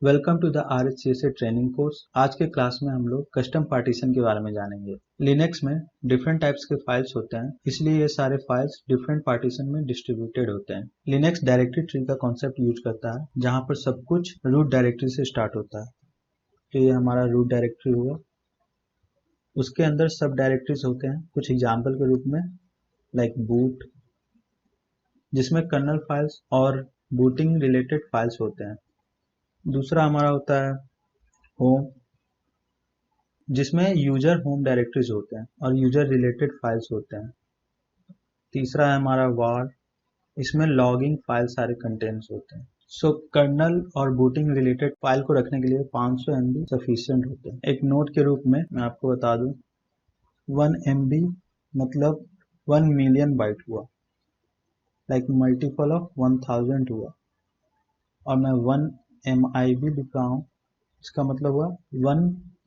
Welcome to the RHCSA training course. आज के class में हम लोग कस्टम पार्टीशन के बारे में जानेंगे। लिनक्स में डिफरेंट टाइप्स के फाइल्स होते हैं, इसलिए ये सारे फाइल्स डिफरेंट पार्टीशन में डिस्ट्रीब्यूटेड होते हैं। लिनक्स डायरेक्टरी ट्री का कॉन्सेप्ट यूज करता है, जहाँ पर सब कुछ रूट डायरेक्टरी से स्टार्ट होता है। तो ये हमारा रूट डायरेक्टरी हुआ। उसके अंदर सब डायरेक्टरीज होते हैं, कुछ एग्जाम्पल के रूप में लाइक बूट, जिसमें कर्नल फाइल्स और बूटिंग रिलेटेड फाइल्स होते हैं। दूसरा हमारा होता है होम, जिसमें यूजर होम डायरेक्टरीज होते हैं और यूजर रिलेटेड फाइल्स होते हैं। तीसरा है हमारा वार, इसमें लॉगिंग फाइल सारे कंटेंट्स होते हैं। सो कर्नल और बूटिंग रिलेटेड फाइल को रखने के लिए 500 MB सफिशिएंट होते हैं। एक नोट के रूप में मैं आपको बता दूं, 1 MB मतलब 1 मिलियन बाइट हुआ, लाइक मल्टीपल ऑफ 1000 हुआ। और मैं 1 MIB लिख रहा हूँ, इसका मतलब हुआ 1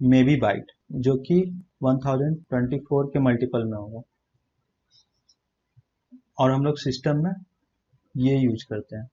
मेबी बाइट, जो कि 1024 के मल्टीपल में होगा। और हम लोग सिस्टम में ये यूज करते हैं,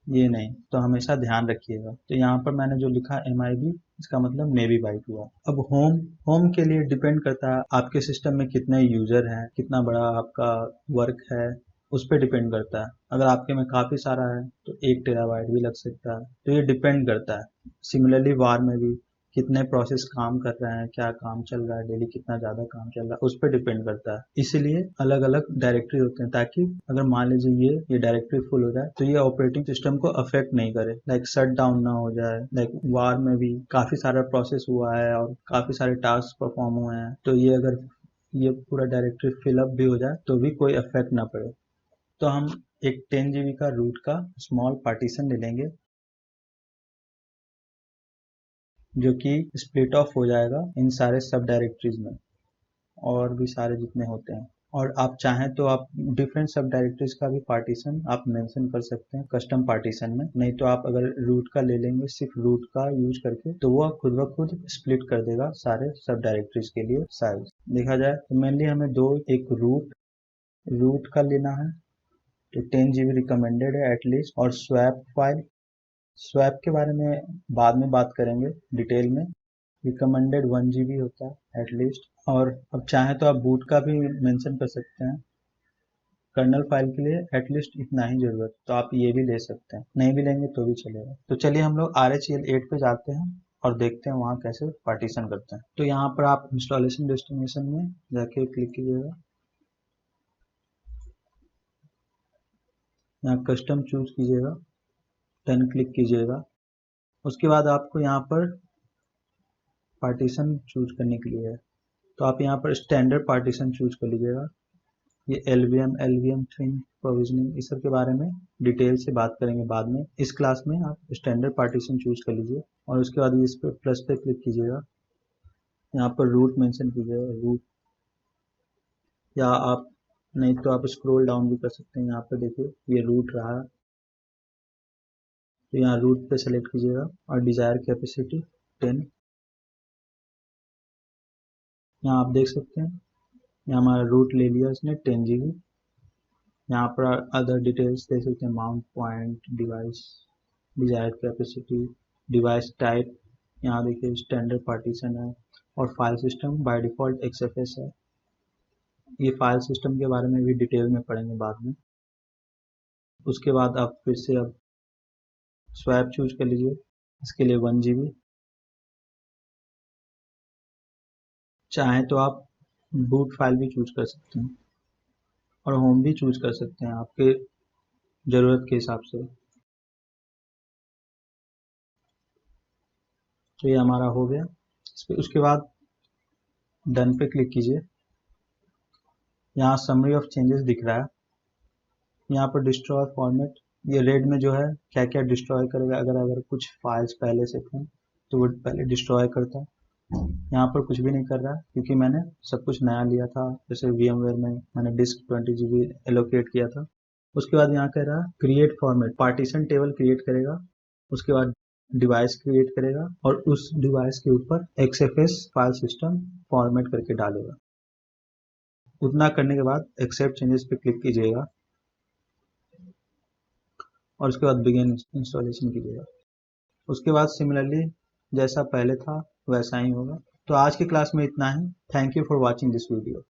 ये नहीं, तो हमेशा ध्यान रखिएगा। तो यहाँ पर मैंने जो लिखा MIB, इसका मतलब मेबी बाइट हुआ। अब होम के लिए डिपेंड करता है आपके सिस्टम में कितने यूजर हैं, कितना बड़ा आपका वर्क है, उस पर डिपेंड करता है। अगर आपके में काफी सारा है तो 1 टेराबाइट भी लग सकता है, तो ये डिपेंड करता है। सिमिलरली वार में भी कितने प्रोसेस काम कर रहे हैं, क्या काम चल रहा है, डेली कितना ज्यादा काम चल रहा है, उस पर डिपेंड करता है। इसीलिए अलग अलग डायरेक्टरी होते हैं, ताकि अगर मान लीजिए ये डायरेक्टरी फुल हो जाए तो ये ऑपरेटिंग सिस्टम को अफेक्ट नहीं करे, लाइक शट डाउन ना हो जाए। लाइक वार में भी काफी सारा प्रोसेस हुआ है और काफी सारे टास्क परफॉर्म हुए हैं, तो ये अगर ये पूरा डायरेक्टरी फिलअप भी हो जाए तो भी कोई अफेक्ट ना पड़े। तो हम एक 10 GB का रूट का स्मॉल पार्टीशन ले लेंगे, जो कि स्प्लिट ऑफ हो जाएगा इन सारे सब डायरेक्टरीज में, और भी सारे जितने होते हैं। और आप चाहें तो आप डिफरेंट सब डायरेक्टरीज का भी पार्टीशन आप मेंशन कर सकते हैं कस्टम पार्टीशन में। नहीं तो आप अगर रूट का ले लेंगे, सिर्फ रूट का यूज करके, तो वो खुद ब खुद स्प्लिट कर देगा सारे सब डायरेक्टरीज के लिए साइज। देखा जाए तो मेनली हमें एक रूट का लेना है, तो 10 GB रिकमेंडेड है एटलीस्ट। और स्वैप के बारे में बाद में बात करेंगे डिटेल में। रिकमेंडेड 1 GB होता है एटलीस्ट। और अब चाहे तो आप बूट का भी मेंशन कर सकते हैं। कर्नल फाइल के लिए एटलीस्ट इतना ही जरूरत, तो आप ये भी ले सकते हैं, नहीं भी लेंगे तो भी चलेगा। तो चलिए हम लोग RHEL8 पे जाते हैं और देखते हैं वहाँ कैसे पार्टीशन करते हैं। तो यहाँ पर आप इंस्टॉलेशन डेस्टिनेशन में जाके क्लिक कीजिएगा, यहाँ कस्टम चूज कीजिएगा, डन क्लिक कीजिएगा। उसके बाद आपको यहाँ पर पार्टीशन चूज करने के लिए है, तो आप यहाँ पर स्टैंडर्ड पार्टीशन चूज कर लीजिएगा। ये LVM थीम प्रोविजनिंग, इस सब के बारे में डिटेल से बात करेंगे बाद में। इस क्लास में आप स्टैंडर्ड पार्टीशन चूज कर लीजिए और उसके बाद इस पर प्लस पे क्लिक कीजिएगा। यहाँ पर रूट मेंशन कीजिएगा, रूट, या आप नहीं तो आप स्क्रॉल डाउन भी कर सकते हैं। यहाँ पर देखिए ये रूट रहा, तो यहाँ रूट पे सेलेक्ट कीजिएगा और डिजायर कैपेसिटी 10। यहाँ आप देख सकते हैं, यहाँ हमारा रूट ले लिया इसने 10 GB। यहाँ पर अदर डिटेल्स देख सकते हैं, mount point, device, desired capacity, device type, यहाँ देखिए स्टैंडर्ड पार्टीशन है। और file system by default XFS है। ये फाइल सिस्टम के बारे में भी डिटेल में पढ़ेंगे बाद में। उसके बाद आप फिर से अब स्वैप चूज कर लीजिए, इसके लिए 1 GB। चाहें तो आप बूट फाइल भी चूज कर सकते हैं और होम भी चूज कर सकते हैं आपके जरूरत के हिसाब से। तो ये हमारा हो गया। उसके बाद डन पे क्लिक कीजिए। यहाँ समरी ऑफ चेंजेस दिख रहा है, यहाँ पर डिस्ट्रॉय फॉर्मेट, ये रेड में जो है क्या क्या डिस्ट्रॉय करेगा। अगर कुछ फाइल्स पहले से थे तो वो पहले डिस्ट्रॉय करता है। यहाँ पर कुछ भी नहीं कर रहा है क्योंकि मैंने सब कुछ नया लिया था। जैसे VMware में मैंने डिस्क 20 GB एलोकेट किया था। उसके बाद यहाँ कह रहा है create format, partition table create करेगा। उसके बाद डिवाइस क्रिएट करेगा और उस डिवाइस के ऊपर XFS फाइल सिस्टम फॉर्मेट करके डालेगा। उतना करने के बाद एक्सेप्ट चेंजेस पे क्लिक कीजिएगा और उसके बाद बिगिन इंस्टॉलेशन कीजिएगा। उसके बाद सिमिलरली जैसा पहले था वैसा ही होगा। तो आज की क्लास में इतना ही। Thank you for watching this video.